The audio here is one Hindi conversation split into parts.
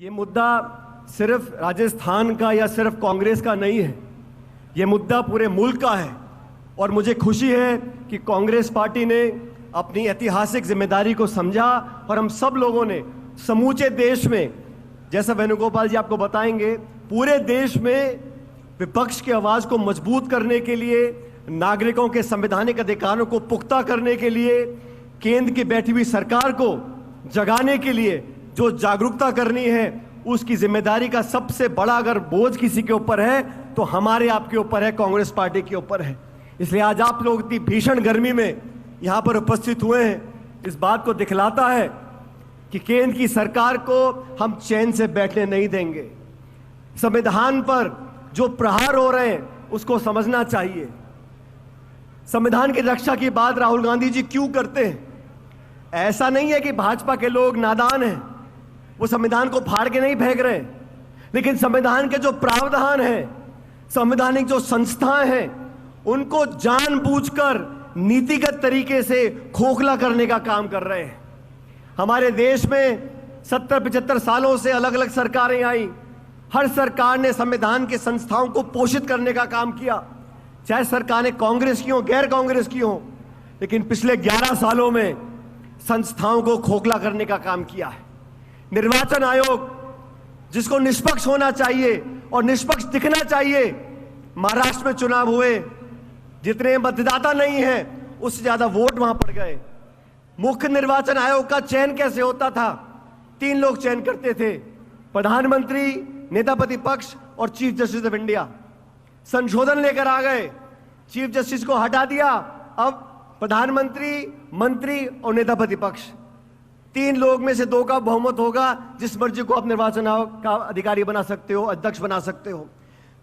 ये मुद्दा सिर्फ राजस्थान का या सिर्फ कांग्रेस का नहीं है, ये मुद्दा पूरे मुल्क का है। और मुझे खुशी है कि कांग्रेस पार्टी ने अपनी ऐतिहासिक जिम्मेदारी को समझा और हम सब लोगों ने समूचे देश में, जैसा वेणुगोपाल जी आपको बताएंगे, पूरे देश में विपक्ष की आवाज़ को मजबूत करने के लिए, नागरिकों के संवैधानिक अधिकारों को पुख्ता करने के लिए, केंद्र की बैठी हुई सरकार को जगाने के लिए जो जागरूकता करनी है, उसकी जिम्मेदारी का सबसे बड़ा अगर बोझ किसी के ऊपर है तो हमारे आपके ऊपर है, कांग्रेस पार्टी के ऊपर है। इसलिए आज आप लोग इतनी भीषण गर्मी में यहां पर उपस्थित हुए हैं, इस बात को दिखलाता है कि केंद्र की सरकार को हम चैन से बैठने नहीं देंगे। संविधान पर जो प्रहार हो रहे हैं उसको समझना चाहिए। संविधान की रक्षा की बात राहुल गांधी जी क्यों करते हैं? ऐसा नहीं है कि भाजपा के लोग नादान हैं, वो संविधान को फाड़ के नहीं फेंक रहे, लेकिन संविधान के जो प्रावधान हैं, संवैधानिक जो संस्थाएं हैं, उनको जानबूझकर नीतिगत तरीके से खोखला करने का काम कर रहे हैं। हमारे देश में 70-75 सालों से अलग अलग सरकारें आई, हर सरकार ने संविधान के संस्थाओं को पोषित करने का काम किया, चाहे सरकारें कांग्रेस की हो, गैर कांग्रेस की हो, लेकिन पिछले 11 सालों में संस्थाओं को खोखला करने का काम किया है। निर्वाचन आयोग जिसको निष्पक्ष होना चाहिए और निष्पक्ष दिखना चाहिए, महाराष्ट्र में चुनाव हुए, जितने मतदाता नहीं हैं उससे ज्यादा वोट वहां पड़ गए। मुख्य निर्वाचन आयोग का चयन कैसे होता था? 3 लोग चयन करते थे, प्रधानमंत्री, नेता प्रतिपक्ष और चीफ जस्टिस ऑफ इंडिया। संशोधन लेकर आ गए, चीफ जस्टिस को हटा दिया, अब प्रधानमंत्री, मंत्री और नेता प्रतिपक्ष, 3 लोग में से 2 का बहुमत होगा, जिस मर्जी को आप निर्वाचन आयोग का अधिकारी बना सकते हो, अध्यक्ष बना सकते हो।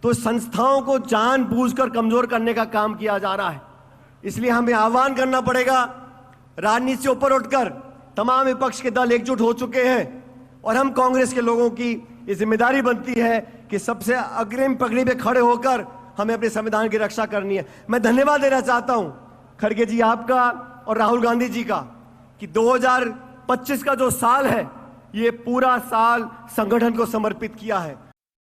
तो संस्थाओं को जानबूझकर कमजोर करने का काम किया जा रहा है। इसलिए हमें आह्वान करना पड़ेगा, राजनीति से ऊपर उठकर तमाम विपक्ष के दल एकजुट हो चुके हैं और हम कांग्रेस के लोगों की ये जिम्मेदारी बनती है कि सबसे अग्रिम पगड़ी पे खड़े होकर हमें अपने संविधान की रक्षा करनी है। मैं धन्यवाद देना चाहता हूं खड़गे जी आपका और राहुल गांधी जी का कि 2025 का जो साल है, ये पूरा साल संगठन को समर्पित किया है।